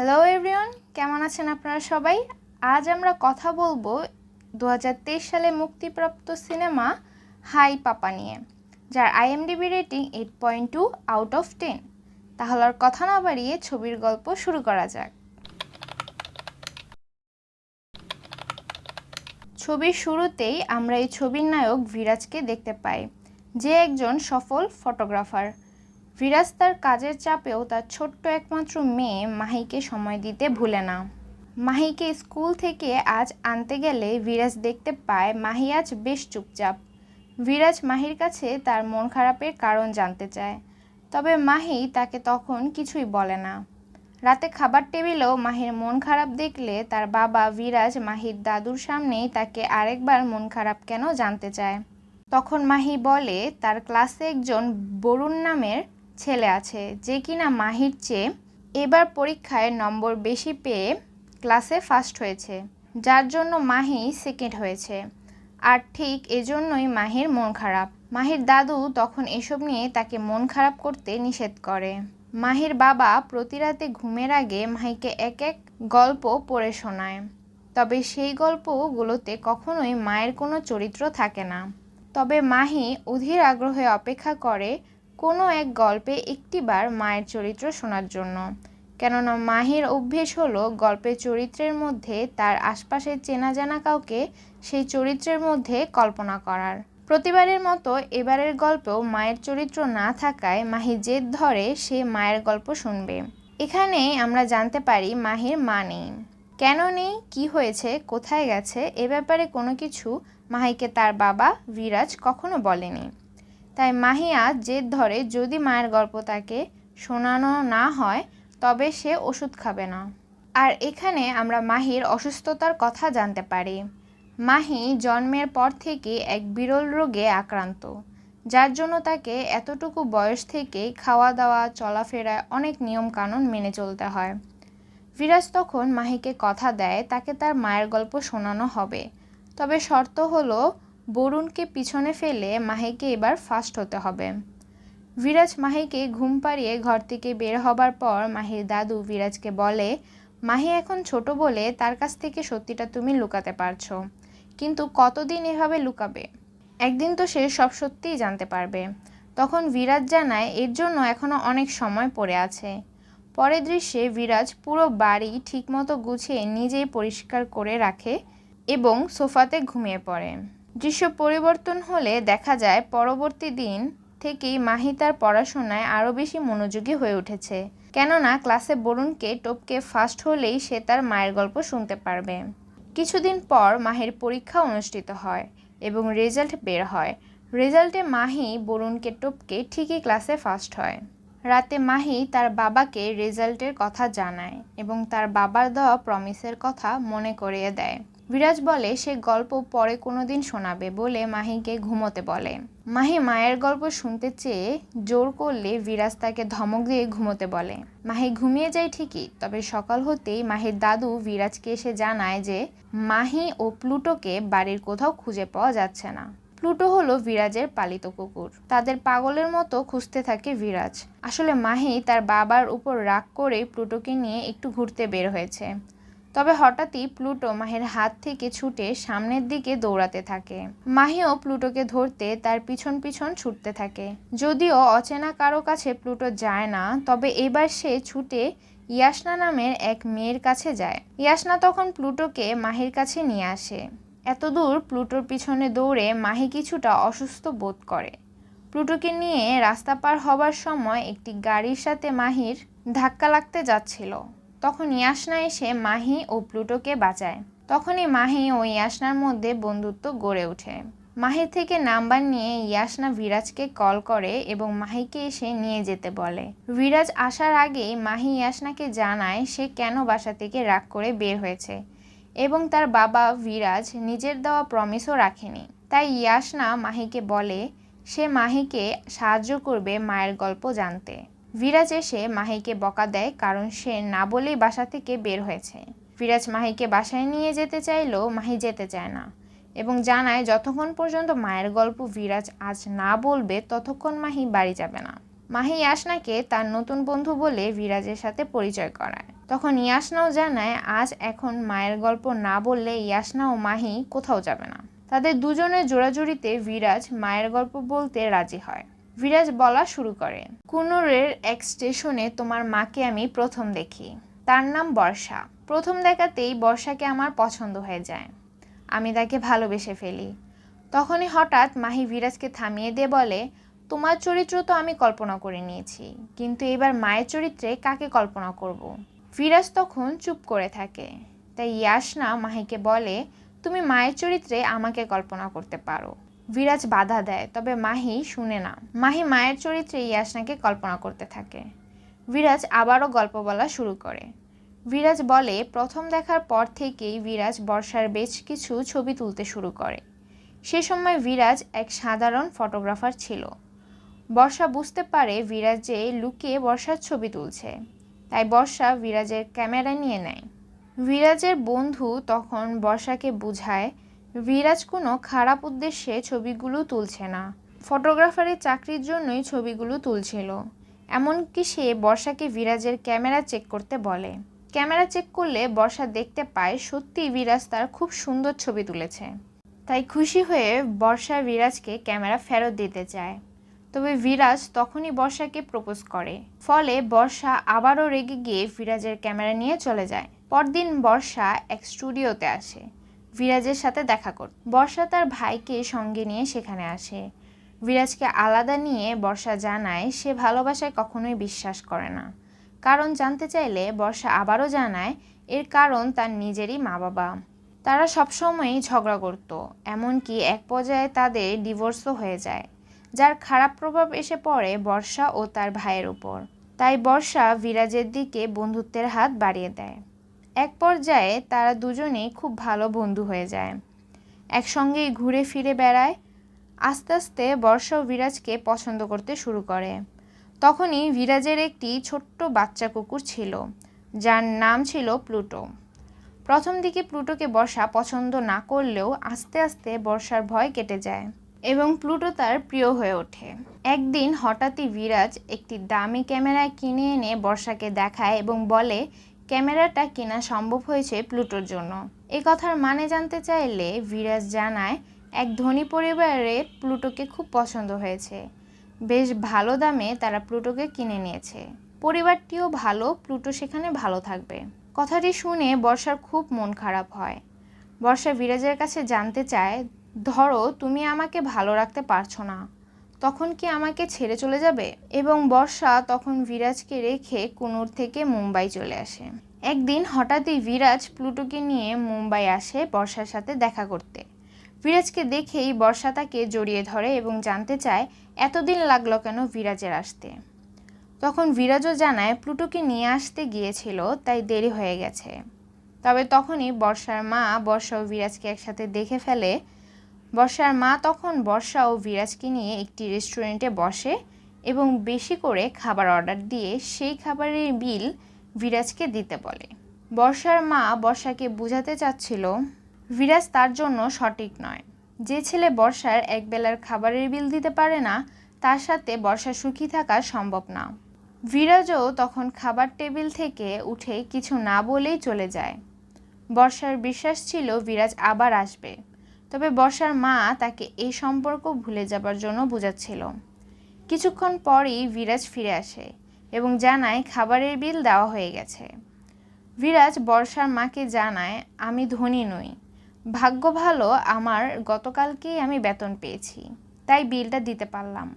Hello everyone, কেমন আছেন আপনারা সবাই? আজ আমরা কথা বলবো 2023 সালে মুক্তিপ্রাপ্ত সিনেমা হাই পাপা নিয়ে, যার আইএমডিবি রেটিং 8.2 আউট অফ 10। তাহলে আর কথা না বাড়িয়ে ছবির গল্প শুরু করা যাক। ছবির শুরুতেই আমরা এই ছবির নায়ক বিরাজকে দেখতে পাই, যে একজন সফল ফটোগ্রাফার। বিরাজ তার কাজের চাপেও তার ছোট্ট একমাত্র মেয়ে মাহিকে সময় দিতে ভুলে না। মাহিকে স্কুল থেকে আজ আনতে গেলে বিরাজ দেখতে পায় মাহি আজ বেশ চুপচাপ। বিরাজ মাহির কাছে তার মন খারাপের কারণ জানতে চায়, তবে মাহি তাকে তখন কিছুই বলে না। রাতে খাবার টেবিলেও মাহির মন খারাপ দেখলে তার বাবা বিরাজ মাহির দাদুর সামনেই তাকে আরেকবার মন খারাপ কেন জানতে চায়। তখন মাহি বলে তার ক্লাসে একজন বরুণ নামের ছেলে আছে, যে কিনা মাহির চেয়ে এবার পরীক্ষায় নম্বর বেশি পেয়ে ক্লাসে ফার্স্ট হয়েছে, যার জন্য মাহি সেকেন্ড হয়েছে। আর ঠিক এজন্যই মাহির মন খারাপ। মাহির দাদু তখন এসব নিয়ে তাকে মন খারাপ করতে নিষেধ করে। মাহির বাবা প্রতি রাতে ঘুমের আগে মাহিকে এক এক গল্প পড়ে শোনায়, তবে সেই গল্পগুলোতে কখনোই মায়ের কোনো চরিত্র থাকে না। তবে মাহি অধীর আগ্রহে অপেক্ষা করে কোনো এক গল্পে একটিবার মায়ের চরিত্র শোনার জন্য, কেননা মাহির অভ্যেস হলো গল্পের চরিত্রের মধ্যে তার আশপাশের চেনা জানা কাউকে সেই চরিত্রের মধ্যে কল্পনা করার। প্রতিবারের মতো এবারের গল্পেও মায়ের চরিত্র না থাকায় মাহি জেদ ধরে সে মায়ের গল্প শুনবে। এখানেই আমরা জানতে পারি মাহির মা নেই। কেন নেই, কি হয়েছে, কোথায় গেছে, এ ব্যাপারে কোনো কিছু মাহিকে তার বাবা বিরাজ কখনো বলেনি। তাই মাহি আজ জেদ ধরে যদি মায়ের গল্প তাকে শোনানো না হয় তবে সে ওষুধ খাবে না। আর এখানে আমরা মাহির অসুস্থতার কথা জানতে পারি। মাহি জন্মের পর থেকে এক বিরল রোগে আক্রান্ত, যার জন্য তাকে এতটুকু বয়স থেকেই খাওয়া দাওয়া চলাফেরায় অনেক নিয়মকানুন মেনে চলতে হয়। বিরাজ তখন মাহিকে কথা দেয় তাকে তার মায়ের গল্প শোনানো হবে, তবে শর্ত হলো বরুণকে পিছনে ফেলে মাহিকে এবার ফার্স্ট হতে হবে। বিরাজ মাহিকে ঘুম পাড়িয়ে ঘর থেকে বের হবার পর মাহির দাদু বিরাজকে বলে, মাহি এখন ছোট বলে তার কাছ থেকে সত্যিটা তুমি লুকাতে পারছো, কিন্তু কতদিন এভাবে লুকাবে? একদিন তো সে সব সত্যিই জানতে পারবে। তখন বিরাজ জানায় এর জন্য এখনো অনেক সময় পড়ে আছে। পরের দৃশ্যে বিরাজ পুরো বাড়ি ঠিকমতো গুছিয়ে নিজেই পরিষ্কার করে রাখে এবং সোফাতে ঘুমিয়ে পড়ে। দৃশ্য পরিবর্তন হলে দেখা যায় পরবর্তী দিন থেকেই মাহি তার পড়াশোনায় আরও বেশি মনোযোগী হয়ে উঠেছে, কেননা ক্লাসে বরুণকে টপকে ফার্স্ট হলেই সে তার মায়ের গল্প শুনতে পারবে। কিছুদিন পর মাহির পরীক্ষা অনুষ্ঠিত হয় এবং রেজাল্ট বের হয়। রেজাল্টে মাহি বরুণকে টপকে ঠিকই ক্লাসে ফার্স্ট হয়। রাতে মাহি তার বাবাকে রেজাল্টের কথা জানায় এবং তার বাবার দেওয়া প্রমিসের কথা মনে করিয়ে দেয়। বিরাজ বলে সে গল্প পরে কোনোদিন শোনাবে বলে মাহিকে ঘুমোতে বলে। মাহি মায়ের গল্প শুনতে চেয়ে জোর করলে বিরাজ তাকে ধমক দিয়ে ঘুমোতে বলে। মাহি ঘুমিয়ে যায় ঠিকই, তবে সকাল হতেই মাহির দাদু বিরাজকে এসে জানায় যে মাহি ও প্লুটোকে বাড়ির কোথাও খুঁজে পাওয়া যাচ্ছে না। প্লুটো হলো বিরাজের পালিত কুকুর। তাদের পাগলের মতো খুঁজতে থাকে বিরাজ। আসলে মাহি তার বাবার উপর রাগ করে প্লুটোকে নিয়ে একটু ঘুরতে বের হয়েছে, তবে হঠাৎই প্লুটো মাহির হাত থেকে ছুটে সামনের দিকে দৌড়াতে থাকে। মাহিও প্লুটোকে ধরতে তার পিছন পিছন ছুটতে থাকে। যদিও অচেনা কারো কাছে প্লুটো যায় না, তবে এবার সে ছুটে ইয়াসনা নামের এক মেয়ের কাছে যায়। ইয়াসনা তখন প্লুটোকে মাহির কাছে নিয়ে আসে। এতদূর প্লুটোর পিছনে দৌড়ে মাহি কিছুটা অসুস্থ বোধ করে। প্লুটোকে নিয়ে রাস্তা পার হবার সময় একটি গাড়ির সাথে মাহির ধাক্কা লাগতে যাচ্ছিল। তখন ইয়াসনা এসে মাহি ও প্লুটোকে বাঁচায়। তখনই মাহি ও ইয়াসনার মধ্যে বন্ধুত্ব গড়ে ওঠে। মাহির থেকে নাম্বার নিয়ে ইয়াসনা বিরাজকে কল করে এবং মাহিকে এসে নিয়ে যেতে বলে। বিরাজ আসার আগেই মাহি ইয়াসনাকে জানায় সে কেন বাসা থেকে রাগ করে বের হয়েছে এবং তার বাবা বিরাজ নিজের দেওয়া প্রমিসও রাখেনি। তাই ইয়াসনা মাহিকে বলে সে মাহিকে সাহায্য করবে মায়ের গল্প জানতে। বিরাজ এসে মাহিকে বকা দেয় কারণ সে না বলেই বাসা থেকে বের হয়েছে। বিরাজ মাহিকে বাসায় নিয়ে যেতে চাইলেও মাহি যেতে চায় না এবং জানায় যতক্ষণ পর্যন্ত মায়ের গল্প বিরাজ আজ না বলবে ততক্ষণ মাহি বাড়ি যাবে না। মাহি ইয়াসনাকে তার নতুন বন্ধু বলে বিরাজের সাথে পরিচয় করায়। তখন ইয়াসনাও জানায় আজ এখন মায়ের গল্প না বললে ইয়াসনা ও মাহি কোথাও যাবে না। তাদের দুজনের জোড়াজুড়িতে বিরাজ মায়ের গল্প বলতে রাজি হয়। বিরাজ বলা শুরু করে, কুনুরের এক স্টেশনে তোমার মাকে আমি প্রথম দেখি। তার নাম বর্ষা। প্রথম দেখাতেই বর্ষাকে আমার পছন্দ হয়ে যায়। আমি তাকে ভালোবেসে ফেলি। তখনই হঠাৎ মাহি বিরাজকে থামিয়ে দিয়ে বলে, তোমার চরিত্র তো আমি কল্পনা করে নিয়েছি, কিন্তু এবার মায়ের চরিত্রে কাকে কল্পনা করব? বিরাজ তখন চুপ করে থাকে। তাই ইয়াসনা মাহিকে বলে, তুমি মায়ের চরিত্রে আমাকে কল্পনা করতে পারো। বিরাজ বাধা দেয়, তবে মাহি শুনে না। মাহি মায়ের চরিত্রে ইয়াসনাকে কল্পনা করতে থাকে। বিরাজ আবারও গল্প বলা শুরু করে। বিরাজ বলে, প্রথম দেখার পর থেকেই বিরাজ বর্ষার বেশ কিছু ছবি তুলতে শুরু করে। সে সময় বিরাজ এক সাধারণ ফটোগ্রাফার ছিল। বর্ষা বুঝতে পারে বিরাজ যে লুকিয়ে বর্ষার ছবি তুলছে, তাই বর্ষা বিরাজের ক্যামেরা নিয়ে নেয়। বিরাজের বন্ধু তখন বর্ষাকে বুঝায় বিরাজ কোনো খারাপ উদ্দেশ্যে ছবিগুলো তুলছে না, ফটোগ্রাফারের চাকরির জন্যই ছবিগুলো তুলছিল। এমনকি সে বর্ষাকে বিরাজের ক্যামেরা চেক করতে বলে। ক্যামেরা চেক করলে বর্ষা দেখতে পায় সত্যি বিরাজ তার খুব সুন্দর ছবি তুলেছে। তাই খুশি হয়ে বর্ষা বিরাজকে ক্যামেরা ফেরত দিতে চায়। তবে বিরাজ তখনই বর্ষাকে প্রপোজ করে। ফলে বর্ষা আবারও রেগে গিয়ে বিরাজের ক্যামেরা নিয়ে চলে যায়। পরদিন বর্ষা এক স্টুডিওতে আসে বিরাজের সাথে দেখা করতে। বর্ষা তার ভাইকে সঙ্গে নিয়ে সেখানে আসে। বিরাজকে আলাদা নিয়ে বর্ষা জানায় সে ভালোবাসায় কখনোই বিশ্বাস করে না। কারণ জানতে চাইলে বর্ষা আবারও জানায় এর কারণ তার নিজেরই মা বাবা। তারা সবসময়ই ঝগড়া করত, এমনকি এক পর্যায়ে তাদের ডিভোর্সও হয়ে যায়, যার খারাপ প্রভাব এসে পড়ে বর্ষা ও তার ভাইয়ের উপর। তাই বর্ষা বিরাজের দিকে বন্ধুত্বের হাত বাড়িয়ে দেয়। এক পর্যায়ে তারা দুজনেই খুব ভালো বন্ধু হয়ে যায়, একসঙ্গেই ঘুরে ফিরে বেড়ায়। আস্তে আস্তে বর্ষা ও বিরাজকে পছন্দ করতে শুরু করে। তখনই বিরাজের একটি ছোট্ট বাচ্চা কুকুর ছিল, যার নাম ছিল প্লুটো। প্রথম দিকে প্লুটোকে বর্ষা পছন্দ না করলেও আস্তে আস্তে বর্ষার ভয় কেটে যায় এবং প্লুটো তার প্রিয় হয়ে ওঠে। একদিন হঠাৎই বিরাজ একটি দামি ক্যামেরা কিনে এনে বর্ষাকে দেখায় এবং বলে ক্যামেরাটা কেনা সম্ভব হয়েছে প্লুটোর জন্য। এই কথার মানে জানতে চাইলে বিরাজ জানায় এক ধনী পরিবারে প্লুটোকে খুব পছন্দ হয়েছে, বেশ ভালো দামে তারা প্লুটোকে কিনে নিয়েছে। পরিবারটিও ভালো, প্লুটো সেখানে ভালো থাকবে। কথাটি শুনে বর্ষার খুব মন খারাপ হয়। বর্ষা বিরাজের কাছে জানতে চায়, ধরো তুমি আমাকে ভালো রাখতে পারছো না, তখন কি আমাকে ছেড়ে চলে যাবে? এবং বর্ষা তখন বিরাজকে রেখে কুনুর থেকে মুম্বাই চলে আসে। একদিন হঠাৎই বিরাজ প্লুটোকে নিয়ে মুম্বাই আসে বর্ষার সাথে দেখা করতে। বিরাজকে দেখেই বর্ষা তাকে জড়িয়ে ধরে এবং জানতে চায় এতদিন লাগলো কেন বিরাজের আসতে। তখন বিরাজও জানায় প্লুটোকে নিয়ে আসতে গিয়েছিল, তাই দেরি হয়ে গেছে। তবে তখনই বর্ষার মা বর্ষা ও বিরাজকে একসাথে দেখে ফেলে। বর্ষার মা তখন বর্ষা ও বিরাজকে নিয়ে একটি রেস্টুরেন্টে বসে এবং বেশি করে খাবার অর্ডার দিয়ে সেই খাবারের বিল বিরাজকে দিতে বলে। বর্ষার মা বর্ষাকে বোঝাতে চাচ্ছিল বিরাজ তার জন্য সঠিক নয়। যে ছেলে বর্ষার একবেলার খাবারের বিল দিতে পারে না, তার সাথে বর্ষা সুখী থাকা সম্ভব না। বিরাজও তখন খাবার টেবিল থেকে উঠে কিছু না বলেই চলে যায়। বর্ষার বিশ্বাস ছিল বিরাজ আবার আসবে, তবে বর্ষার মা তাকে এই সম্পর্ক ভুলে যাবার জন্য বোঝাচ্ছিল। কিছুক্ষণ পরই বিরাজ ফিরে আসে এবং জানায় খাবারের বিল দেওয়া হয়ে গেছে। বিরাজ বর্ষার মাকে জানায়, আমি ধনী নই, ভাগ্য ভালো আমার গতকালকেই আমি বেতন পেয়েছি, তাই বিলটা দিতে পারলাম।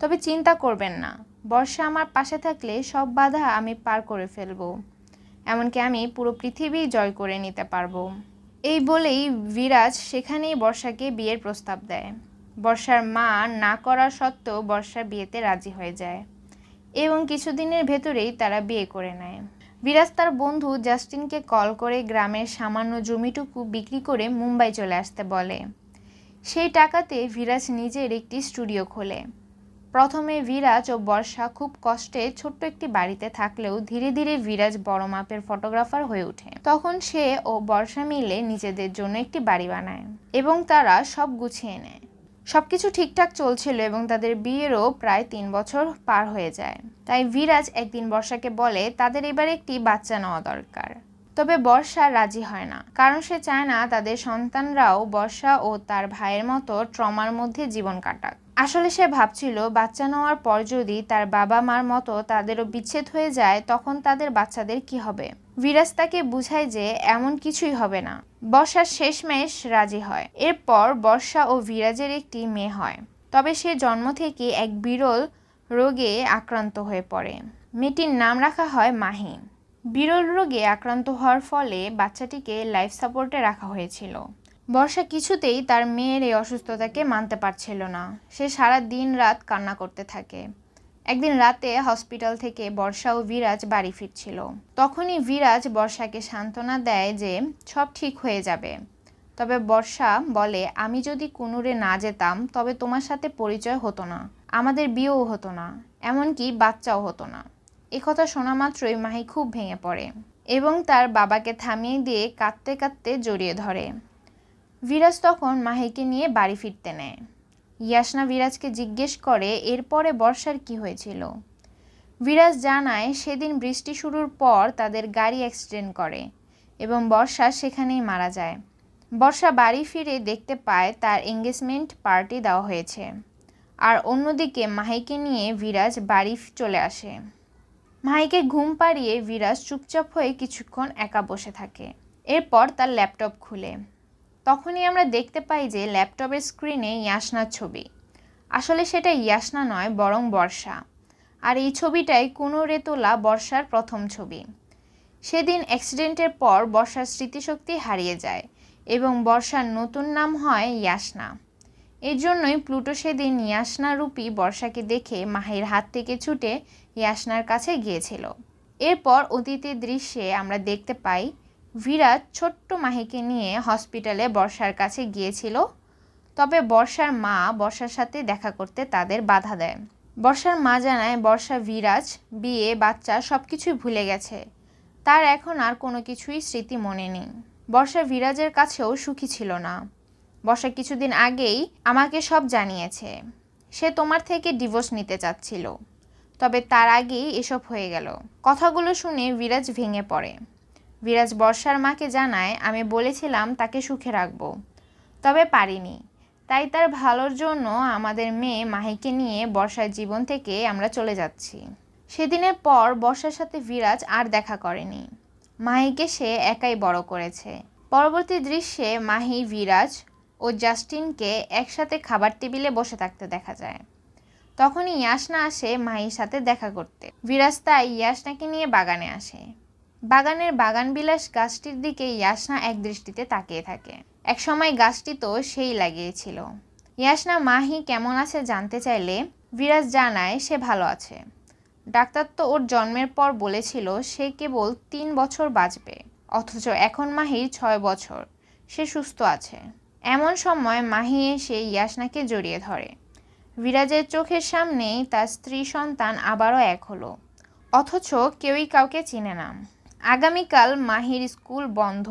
তবে চিন্তা করবেন না, বর্ষা আমার পাশে থাকলে সব বাধা আমি পার করে ফেলবো, এমনকি আমি পুরো পৃথিবী জয় করে নিতে পারবো। এই বলেই বিরাজ সেখানেই বর্ষাকে বিয়ের প্রস্তাব দেয়। বর্ষার মা না করা সত্ত্বেও বর্ষা বিয়েতে রাজি হয়ে যায় এবং কিছুদিনের ভেতরেই তারা বিয়ে করে নেয়। বিরাজ তার বন্ধু জাস্টিনকে কল করে গ্রামের সামান্য জমিটুকু বিক্রি করে মুম্বাই চলে আসতে বলে। সেই টাকাতে বিরাজ নিজের একটি স্টুডিও খোলে। প্রথমে বিরাজ ও বর্ষা খুব কষ্টে ছোট্ট একটি বাড়িতে থাকলেও ধীরে ধীরে বিরাজ বড় মাপের ফটোগ্রাফার হয়ে ওঠে। তখন সে ও বর্ষা মিলে নিজেদের জন্য একটি বাড়ি বানায় এবং তারা সব গুছিয়ে নেয়। সবকিছু ঠিকঠাক চলছিল এবং তাদের বিয়েরও প্রায় 3 বছর পার হয়ে যায়। তাই বিরাজ একদিন বর্ষাকে বলে তাদের এবার একটি বাচ্চা নেওয়া দরকার। তবে বর্ষা রাজি হয় না, কারণ সে চায় না তাদের সন্তানরাও বর্ষা ও তার ভাইয়ের মতো ট্রমার মধ্যে জীবন কাটাক। আসলে সে ভাবছিল বাচ্চা নেওয়ার পর যদি তার বাবা মার মতো তাদেরও বিচ্ছেদ হয়ে যায় তখন তাদের বাচ্চাদের কি হবে। বিরাজ তাকে বুঝায় যে এমন কিছুই হবে না। বর্ষা শেষমেশ রাজি হয়। এরপর বর্ষা ও বিরাজের একটি মেয়ে হয়, তবে সে জন্ম থেকে এক বিরল রোগে আক্রান্ত হয়ে পড়ে। মেয়েটির নাম রাখা হয় মাহি। বিরল রোগে আক্রান্ত হওয়ার ফলে বাচ্চাটিকে লাইফ সাপোর্টে রাখা হয়েছিল। বর্ষা কিছুতেই তার মেয়ের এই অসুস্থতাকে মানতে পারছিল না। সে সারা দিন রাত কান্না করতে থাকে। একদিন রাতে হসপিটাল থেকে বর্ষা ও বিরাজ বাড়ি ফিরছিল। তখনই বিরাজ বর্ষাকে সান্ত্বনা দেয় যে সব ঠিক হয়ে যাবে। তবে বর্ষা বলে, আমি যদি কুনুরে না যেতাম তবে তোমার সাথে পরিচয় হতো না, আমাদের বিয়েও হতো না, এমনকি বাচ্চাও হতো না। একথা শোনা মাত্রই মাহি খুব ভেঙে পড়ে এবং তার বাবাকে থামিয়ে দিয়ে কাঁদতে কাঁদতে জড়িয়ে ধরে। বিরাজ তখন মাহিকে নিয়ে বাড়ি ফিরতে নেয়। ইয়াসনা বিরাজকে জিজ্ঞেস করে এরপরে বর্ষার কি হয়েছিল। বিরাজ জানায় সেদিন বৃষ্টি শুরুর পর তাদের গাড়ি অ্যাক্সিডেন্ট করে এবং বর্ষা সেখানেই মারা যায়। বর্ষা বাড়ি ফিরে দেখতে পায় তার এঙ্গেজমেন্ট পার্টি দেওয়া হয়েছে, আর অন্যদিকে মাহিকে নিয়ে বিরাজ বাড়ি চলে আসে। মাহিকে ঘুম পাড়িয়ে বিরাজ চুপচাপ হয়ে কিছুক্ষণ একা বসে থাকে। এরপর তার ল্যাপটপ খুলে তখনই আমরা দেখতে পাই যে ল্যাপটপের স্ক্রিনে ইয়াসনার ছবি। আসলে সেটা ইয়াসনা নয়, বরং বর্ষা। আর এই ছবিটাই কুনুরে তোলা বর্ষার প্রথম ছবি। সেদিন অ্যাক্সিডেন্টের পর বর্ষার স্মৃতিশক্তি হারিয়ে যায় এবং বর্ষার নতুন নাম হয় ইয়াসনা। এর জন্যই প্লুটো সেদিন ইয়াসনা রূপী বর্ষাকে দেখে মাহির হাত থেকে ছুটে ইয়াসনার কাছে গিয়েছিল। এরপর অতীতের দৃশ্যে আমরা দেখতে পাই বিরাজ ছোট্ট মাহিকে নিয়ে হসপিটালে বর্ষার কাছে গিয়েছিল। তবে বর্ষার মা বর্ষার সাথে দেখা করতে তাদের বাধা দেয়। বর্ষার মা জানায় বর্ষা বিরাজ, বিয়ে, বাচ্চা সবকিছুই ভুলে গেছে। তার এখন আর কোনো কিছুই স্মৃতি মনে নেই। বর্ষা বিরাজের কাছেও সুখী ছিল না। বর্ষা কিছুদিন আগেই আমাকে সব জানিয়েছে। সে তোমার থেকে ডিভোর্স নিতে চাচ্ছিল, তবে তার আগেই এসব হয়ে গেল। কথাগুলো শুনে বিরাজ ভেঙে পড়ে। বিরাজ বর্ষার মাকে জানায় আমি বলেছিলাম তাকে সুখে রাখবো, তবে পারিনি। তাই তার ভালোর জন্য আমাদের মেয়ে মাহিকে নিয়ে বর্ষার জীবন থেকে আমরা চলে যাচ্ছি। সেদিনের পর বর্ষার সাথে বিরাজ আর দেখা করেনি। মাহিকে সে একাই বড় করেছে। পরবর্তী দৃশ্যে মাহি, বিরাজ ও জাস্টিনকে একসাথে খাবার টেবিলে বসে থাকতে দেখা যায়। তখনই ইয়াসনা আসে মাহির সাথে দেখা করতে। বিরাজ তাই ইয়াসনাকে নিয়ে বাগানে আসে। বাগানের বাগানবিলাস গাছটির দিকে ইয়াসনা এক দৃষ্টিতে তাকিয়ে থাকে। একসময় গাছটি তো সেই লাগিয়েছিল। ইয়াসনা মাহি কেমন আছে জানতে চাইলে বিরাজ জানায় সে ভালো আছে। ডাক্তার তো ওর জন্মের পর বলেছিল সে কেবল 3 বছর বাঁচবে, অথচ এখন মাহির 6 বছর, সে সুস্থ আছে। এমন সময় মাহি এসে ইয়াসনাকে জড়িয়ে ধরে। বিরাজের চোখের সামনেই তার স্ত্রী সন্তান আবারও এক হলো, অথচ কেউই কাউকে চিনে না। আগামীকাল মাহির স্কুল বন্ধ,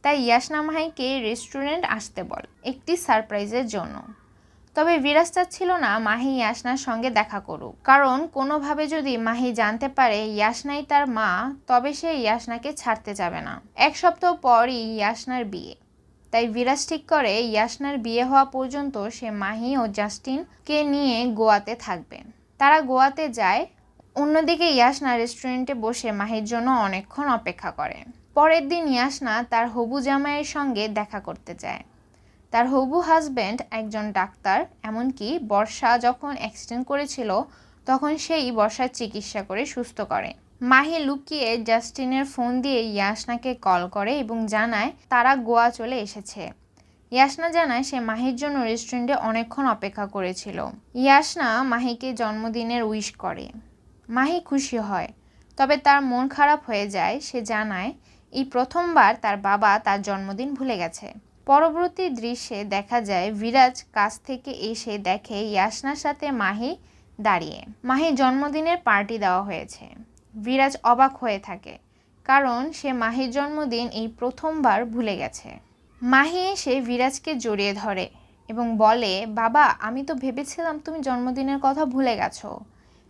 তাই ইয়াসনা মাহিকে রেস্টুরেন্ট আসতে বলে একটি সারপ্রাইজের জন্য। তবে বিরাজ চাচ্ছিল না মাহি ইয়াসনার সঙ্গে দেখা করুক, কারণ কোনোভাবে যদি মাহি জানতে পারে ইয়াসনাই তার মা তবে সে ইয়াসনাকে ছাড়তে যাবে না। 1 সপ্তাহ পরই ইয়াসনার বিয়ে, তাই বিরাজ ঠিক করে ইয়াসনার বিয়ে হওয়া পর্যন্ত সে মাহি ও জাস্টিনকে নিয়ে গোয়াতে থাকবে। তারা গোয়াতে যায়। অন্যদিকে ইয়াসনা রেস্টুরেন্টে বসে মাহির জন্য অনেকক্ষণ অপেক্ষা করে। পরের দিন ইয়াসনা তার হবু জামাইয়ের সঙ্গে দেখা করতে যায়। তার হবু হাজব্যান্ড একজন ডাক্তার, এমনকি বর্ষা যখন অ্যাক্সিডেন্ট করেছিল তখন সেই বর্ষার চিকিৎসা করে সুস্থ করে। মাহি লুকিয়ে জাস্টিনের ফোন দিয়ে ইয়াসনাকে কল করে এবং জানায় তারা গোয়া চলে এসেছে। ইয়াসনা জানায় সে মাহির জন্য রেস্টুরেন্টে অনেকক্ষণ অপেক্ষা করেছিল। ইয়াসনা মাহিকে জন্মদিনের উইশ করে। মাহি খুশি হয়, তবে তার মন খারাপ হয়ে যায়। সে জানায় এই প্রথমবার তার বাবা তার জন্মদিন ভুলে গেছে। পরবর্তী দৃশ্যে দেখা যায় বিরাজ কাছ থেকে এসে দেখে ইয়াসনার সাথে মাহি দাঁড়িয়ে। মাহির জন্মদিনের পার্টি দেওয়া হয়েছে। বিরাজ অবাক হয়ে থাকে, কারণ সে মাহির জন্মদিন এই প্রথমবার ভুলে গেছে। মাহি এসে বিরাজকে জড়িয়ে ধরে এবং বলে, বাবা আমি তো ভেবেছিলাম তুমি জন্মদিনের কথা ভুলে গেছো,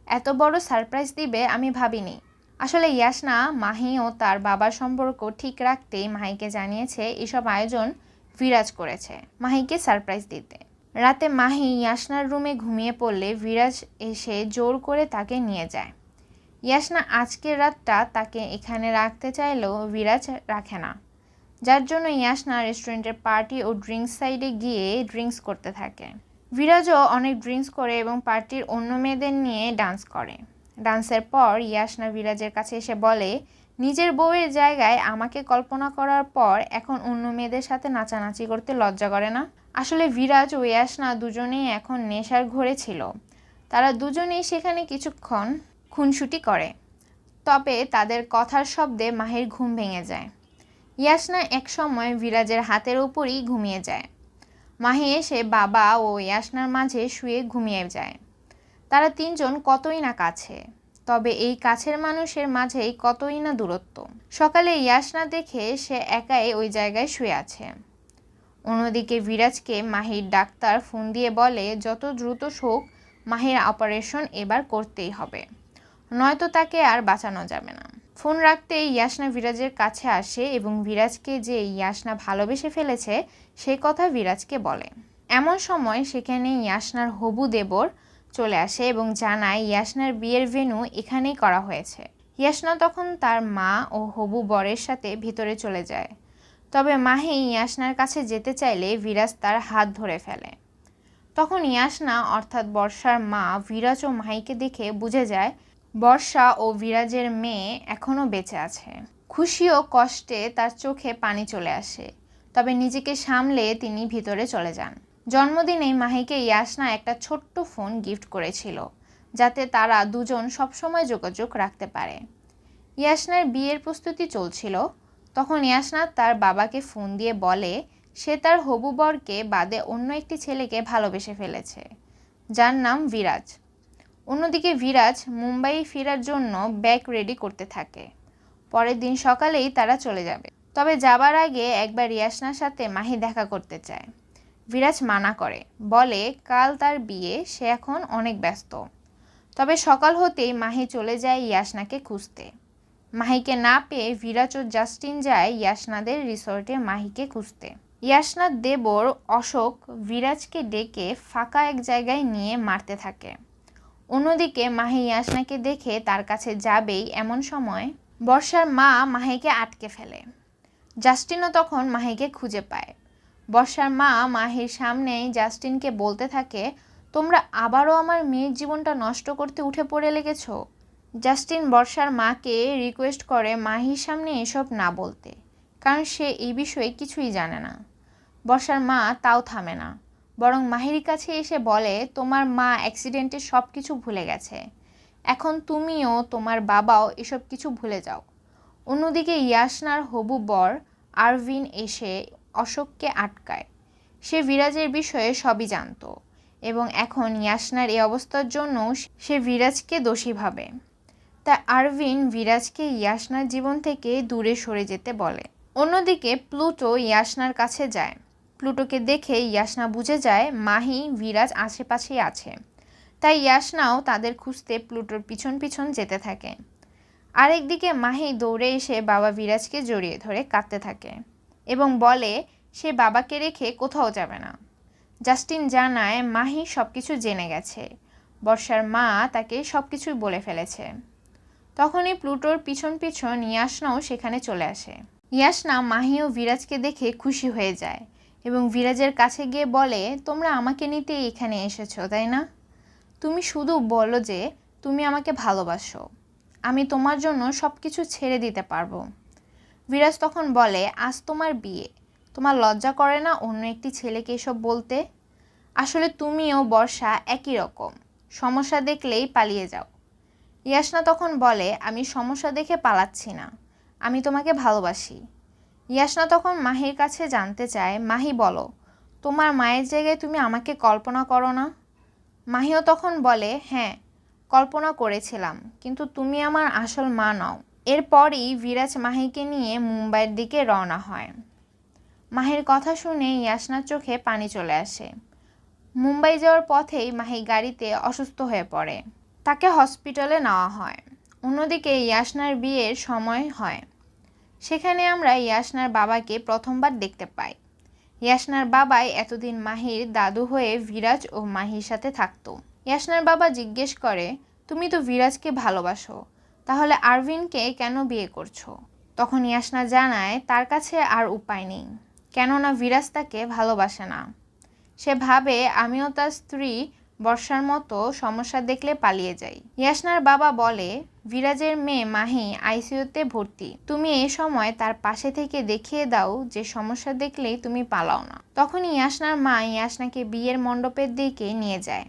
এত বড় সারপ্রাইজ দিবে আমি ভাবিনি। আসলে ইয়াসনা মাহি ও তার বাবার সম্পর্ক ঠিক রাখতেই মাহিকে জানিয়েছে এসব আয়োজন বিরাজ করেছে মাহিকে সারপ্রাইজ দিতে। রাতে মাহি ইয়াসনার রুমে ঘুমিয়ে পড়লে বিরাজ এসে জোর করে তাকে নিয়ে যায়। ইয়াসনা আজকের রাতটা তাকে এখানে রাখতে চাইলেও বিরাজ রাখে না, যার জন্য ইয়াসনা রেস্টুরেন্টের পার্টি ও ড্রিঙ্কস সাইডে গিয়ে ড্রিঙ্কস করতে থাকে। বিরাজও অনেক ড্রিঙ্কস করে এবং পার্টির অন্য মেয়েদের নিয়ে ডান্স করে। ডান্সের পর ইয়াসনা বিরাজের কাছে এসে বলে, নিজের বউয়ের জায়গায় আমাকে কল্পনা করার পর এখন অন্য মেয়েদের সাথে নাচানাচি করতে লজ্জা করে না? আসলে বিরাজ ও ইয়াসনা দুজনেই এখন নেশার ঘোরে ছিল। তারা দুজনেই সেখানে কিছুক্ষণ খুনসুটি করে, তবে তাদের কথার শব্দে মাহির ঘুম ভেঙে যায়। ইয়াসনা একসময় বিরাজের হাতের উপরই ঘুমিয়ে যায়। মাহি এসে বাবা ও ইয়াসনার মাঝে শুয়ে ঘুমিয়ে যায়। তারা তিনজন কতই না কাছে, তবে এই কাছের মানুষের মাঝেই কতই না দূরত্ব। সকালে ইয়াসনা দেখে সে একাই ওই জায়গায় শুয়ে আছে। অন্যদিকে বিরাজকে মাহির ডাক্তার ফোন দিয়ে বলে যত দ্রুত হোক মাহির অপারেশন এবার করতেই হবে, নয়তো তাকে আর বাঁচানো যাবে না। ফোন রাখতেই ইয়াসনা বিরাজের কাছে আসে এবং বিরাজকে যে ইয়াসনা ভালোবেসে ফেলেছে সে কথা বিরাজকে বলে। এমন সময় সেখানে ইয়াসনার হবু দেবর চলে আসে এবং জানায় ইয়াসনার বিয়ের ভেন্যু এখানেই করা হয়েছে। ইয়াসনা তখন তার মা ও হবু বরের সাথে ভিতরে চলে যায়, তবে মাহি ইয়াসনার কাছে যেতে চাইলে বিরাজ তার হাত ধরে ফেলে। তখন ইয়াসনা অর্থাৎ বর্ষার মা বিরাজ ও মাহিকে দেখে বুঝে যায় বর্ষা ও বিরাজের মেয়ে এখনও বেঁচে আছে। খুশি ও কষ্টে তার চোখে পানি চলে আসে, তবে নিজেকে সামলে তিনি ভিতরে চলে যান। জন্মদিনে মাহিকে ইয়াসনা একটা ছোট্ট ফোন গিফট করেছিল, যাতে তারা দুজন সবসময় যোগাযোগ রাখতে পারে। ইয়াসনার বিয়ের প্রস্তুতি চলছিল, তখন ইয়াসনা তার বাবাকে ফোন দিয়ে বলে সে তার হবু বরকে বাদে অন্য একটি ছেলেকে ভালোবেসে ফেলেছে, যার নাম বিরাজ। অন্যদিকে বিরাজ মুম্বাই ফেরার জন্য ব্যাগ রেডি করতে থাকে। পরের দিন সকালেই তারা চলে যাবে, তবে যাবার আগে একবার ইয়াসনার সাথে মাহি দেখা করতে চায়। বিরাজ মানা করে, বলে কাল তার বিয়ে, সে এখন অনেক ব্যস্ত। তবে সকাল হতেই মাহি চলে যায় ইয়াসনাকে খুঁজতে। মাহিকে না পেয়ে বিরাজ ও জাস্টিন যায় ইয়াসনাদের রিসোর্টে মাহিকে খুঁজতে। ইয়াসনার দেবর অশোক বিরাজকে ডেকে ফাঁকা এক জায়গায় নিয়ে মারতে থাকে। অন্যদিকে মাহি ইয়াসনাকে দেখে তার কাছে যাবেই এমন সময় বর্ষার মা মাহিকে আটকে ফেলে। জাস্টিনও তখন মাহিকে খুঁজে পায়। বর্ষার মা মাহির সামনেই জাস্টিনকে বলতে থাকে, তোমরা আবারও আমার মেয়ের জীবনটা নষ্ট করতে উঠে পড়ে লেগেছ। জাস্টিন বর্ষার মাকে রিকোয়েস্ট করে মাহির সামনে এসব না বলতে, কারণ সে এই বিষয়ে কিছুই জানে না। বর্ষার মা তাও থামে না, বরং মাহির কাছে এসে বলে তোমার মা অ্যাক্সিডেন্টে সব কিছু ভুলে গেছে, এখন তুমিও তোমার বাবাও এসব কিছু ভুলে যাও। অন্যদিকে ইয়াসনার হবু বর আরভিন এসে অশোককে আটকায়। সে বিরাজের বিষয়ে সবই জানত এবং এখন ইয়াসনার এই অবস্থার জন্য সে বিরাজকে দোষী ভাবে। তাই আরভিন বিরাজকে ইয়াসনার জীবন থেকে দূরে সরে যেতে বলে। অন্যদিকে প্লুটো ইয়াসনার কাছে যায়। প্লুটোকে দেখে ইয়াসনা বুঝে যায় মাহি বিরাজ আশেপাশেই আছে, তাই ইয়াসনাও তাদের খুঁজতে প্লুটোর পিছন পিছন যেতে থাকে। আরেকদিকে মাহি দৌড়ে এসে বাবা বিরাজকে জড়িয়ে ধরে কাঁদতে থাকে এবং বলে সে বাবাকে রেখে কোথাও যাবে না। জাস্টিন জানায় মাহি সব কিছু জেনে গেছে, বর্ষার মা তাকে সব কিছুই বলে ফেলেছে। তখনই প্লুটোর পিছন পিছন ইয়াসনাও সেখানে চলে আসে। ইয়াসনা মাহি ও বিরাজকে দেখে খুশি হয়ে যায় এবং বিরাজের কাছে গিয়ে বলে তোমরা আমাকে নিতে এখানে এসেছো তাই না? তুমি শুধু বলো যে তুমি আমাকে ভালোবাসো, আমি তোমার জন্য সব কিছু ছেড়ে দিতে পারবো। বিরাজ তখন বলে আজ তোমার বিয়ে, তোমার লজ্জা করে না অন্য একটি ছেলেকে এসব বলতে? আসলে তুমিও বর্ষা একই রকম, সমস্যা দেখলেই পালিয়ে যাও। ইয়াসনা তখন বলে আমি সমস্যা দেখে পালাচ্ছি না, আমি তোমাকে ভালোবাসি। ইয়াসনা তখন মাহির কাছে জানতে চায় মাহি বলো তোমার মায়ের জায়গায় তুমি আমাকে কল্পনা করো না? মাহিও তখন বলে হ্যাঁ কল্পনা করেছিলাম, কিন্তু তুমি আমার আসল মা নও। এরপরই বিরাজ মাহিকে নিয়ে মুম্বাইয়ের দিকে রওনা হয়। মাহির কথা শুনে ইয়াসনার চোখে পানি চলে আসে। মুম্বাই যাওয়ার পথেই মাহি গাড়িতে অসুস্থ হয়ে পড়ে। তাকে হসপিটালে নেওয়া হয়। অন্যদিকে ইয়াসনার বিয়ের সময় হয়। সেখানে আমরা ইয়াসনার বাবাকে প্রথমবার দেখতে পাই। ইয়াসনার বাবাই এতদিন মাহির দাদু হয়ে ভিরাজ ও মাহির সাথে থাকতো। ইয়াসনার বাবা জিজ্ঞেস করে, তুমি তো ভিরাজকে ভালোবাসো, তাহলে আরভিনকে কেন বিয়ে করছো? তখন ইয়াসনা জানায় তার কাছে আর উপায় নেই, কেননা ভিরাজ তাকে ভালোবাসে না। সে ভাবে আমিও তার স্ত্রী বর্ষার মতো সমস্যা দেখলে পালিয়ে যাই। ইয়াসনার বাবা বলে, ভিরাজের মেয়ে মাহি আইসিইউতে ভর্তি, তুমি এই সময় তার পাশে থেকে দেখিয়ে দাও যে সমস্যা দেখলেই তুমি পালাও না। তখনই ইয়াসনার মা ইয়াসনাকে বিয়ের মণ্ডপের দিকে নিয়ে যায়।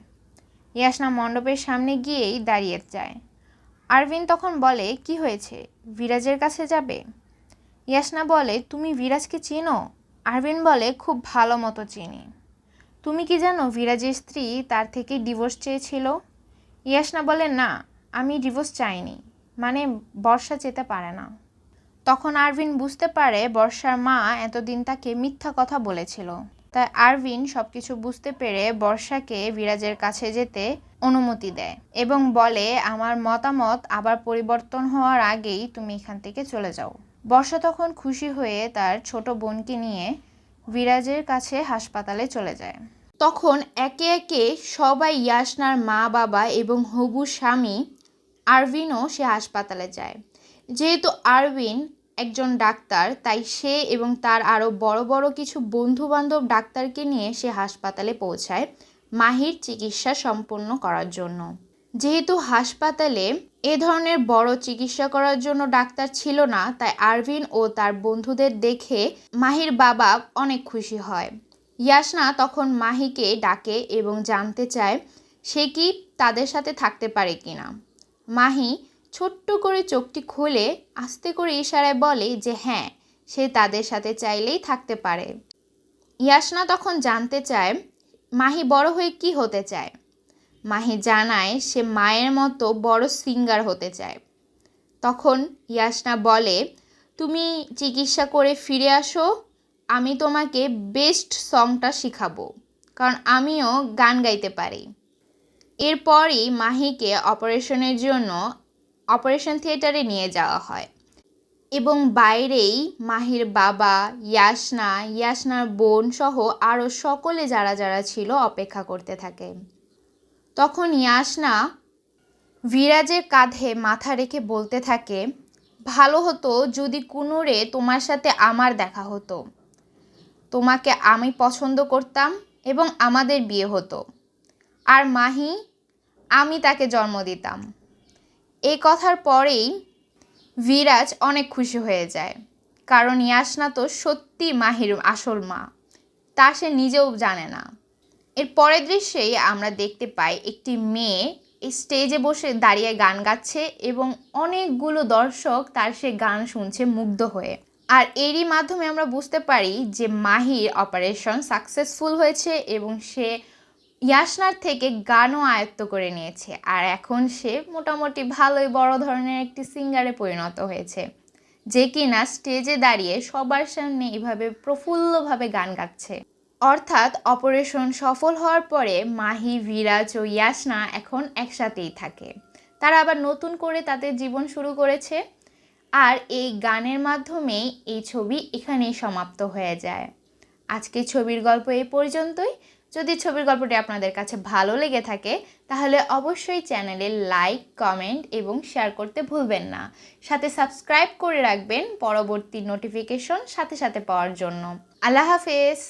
ইয়াসনা মণ্ডপের সামনে গিয়েই দাঁড়িয়ে যায়। আরভিন তখন বলে, কি হয়েছে, ভিরাজের কাছে যাবে? ইয়াসনা বলে, তুমি ভিরাজকে চিনো? আরভিন বলে, খুব ভালো মতো চিনি। তুমি কি জানো ভিরাজের স্ত্রী তার থেকে ডিভোর্স চেয়েছিল? ইয়াসনা বলে, না, আমি ডিভোর্স চাইনি, মানে বর্ষা যেতে পারে না। তখন আরভিন বুঝতে পারে বর্ষার মা এতদিন তাকে মিথ্যা কথা বলেছিল। তাই আরভিন সবকিছু বুঝতে পেরে বর্ষাকে ভিরাজের কাছে যেতে অনুমতি দেয় এবং বলে, আমার মতামত আবার পরিবর্তন হওয়ার আগেই তুমি এখান থেকে চলে যাও। বর্ষা তখন খুশি হয়ে তার ছোট বোনকে নিয়ে ভিরাজের কাছে হাসপাতালে চলে যায়। তখন একে একে সবাই ইয়াসনার মা বাবা এবং হবু স্বামী আরভিনও সে হাসপাতালে যায়। যেহেতু আরভিন একজন ডাক্তার, তাই সে এবং তার আরও বড় বড় কিছু বন্ধুবান্ধব ডাক্তারকে নিয়ে সে হাসপাতালে পৌঁছায় মাহির চিকিৎসা সম্পন্ন করার জন্য। যেহেতু হাসপাতালে এ ধরনের বড় চিকিৎসা করার জন্য ডাক্তার ছিল না, তাই আরভিন ও তার বন্ধুদের দেখে মাহির বাবা অনেক খুশি হয়। ইয়াসনা তখন মাহিকে ডাকে এবং জানতে চায় সে কি তাদের সাথে থাকতে পারে কিনা। মাহি ছোট্ট করে চোখটি খুলে আস্তে করে ইশারায় বলে যে হ্যাঁ, সে তাদের সাথে চাইলেই থাকতে পারে। ইয়াসনা তখন জানতে চায় মাহি বড় হয়ে কি হতে চায়। মাহি জানায় সে মায়ের মতো বড় সিঙ্গার হতে চায়। তখন ইয়াসনা বলে, তুমি চিকিৎসা করে ফিরে আসো, আমি তোমাকে বেস্ট সংটা শিখাবো, কারণ আমিও গান গাইতে পারি। এরপরই মাহিকে অপারেশনের জন্য অপারেশন থিয়েটারে নিয়ে যাওয়া হয় এবং বাইরেই মাহির বাবা, ইয়াসনা, ইয়াসনার বোন সহ আরও সকলে যারা যারা ছিল অপেক্ষা করতে থাকে। তখন ইয়াসনা ভিরাজের কাঁধে মাথা রেখে বলতে থাকে, ভালো হতো যদি কুনুরে তোমার সাথে আমার দেখা হতো, তোমাকে আমি পছন্দ করতাম এবং আমাদের বিয়ে হতো, আর মাহি আমি তাকে জন্ম দিতাম। এই কথার পরেই ভিরাজ অনেক খুশি হয়ে যায়, কারণ ইয়াসনা তো সত্যি মাহির আসল মা, তা সে নিজেও জানে না। এর পরের দৃশ্যেই আমরা দেখতে পাই একটি মেয়ে স্টেজে বসে দাঁড়িয়ে গান গাচ্ছে এবং অনেকগুলো দর্শক তার সে গান শুনছে মুগ্ধ হয়ে। আর এরই মাধ্যমে আমরা বুঝতে পারি যে মাহির অপারেশন সাকসেসফুল হয়েছে এবং সে ইয়াসনার থেকে গানও আয়ত্ত করে নিয়েছে, আর এখন সে মোটামুটি ভালোই বড় ধরনের একটি সিঙ্গারে পরিণত হয়েছে, যে কিনা স্টেজে দাঁড়িয়ে সবার সামনে এভাবে প্রফুল্লভাবে গান গাচ্ছে। অর্থাৎ অপারেশন সফল হওয়ার পরে মাহি, ভিরাজ ও ইয়াসনা এখন একসাথেই থাকে। তারা আবার নতুন করে তাদের জীবন শুরু করেছে। আর এই গানের মাধ্যমেই এই ছবি এখানেই সমাপ্ত হয়ে যায়। আজকে ছবির গল্প এই পর্যন্তই। যদি ছবির গল্পটি আপনাদের কাছে ভালো লেগে থাকে তাহলে অবশ্যই চ্যানেলে লাইক, কমেন্ট এবং শেয়ার করতে ভুলবেন না। সাথে সাবস্ক্রাইব করে রাখবেন পরবর্তী নোটিফিকেশন সাথে সাথে পাওয়ার জন্য। আল্লাহ হাফেজ।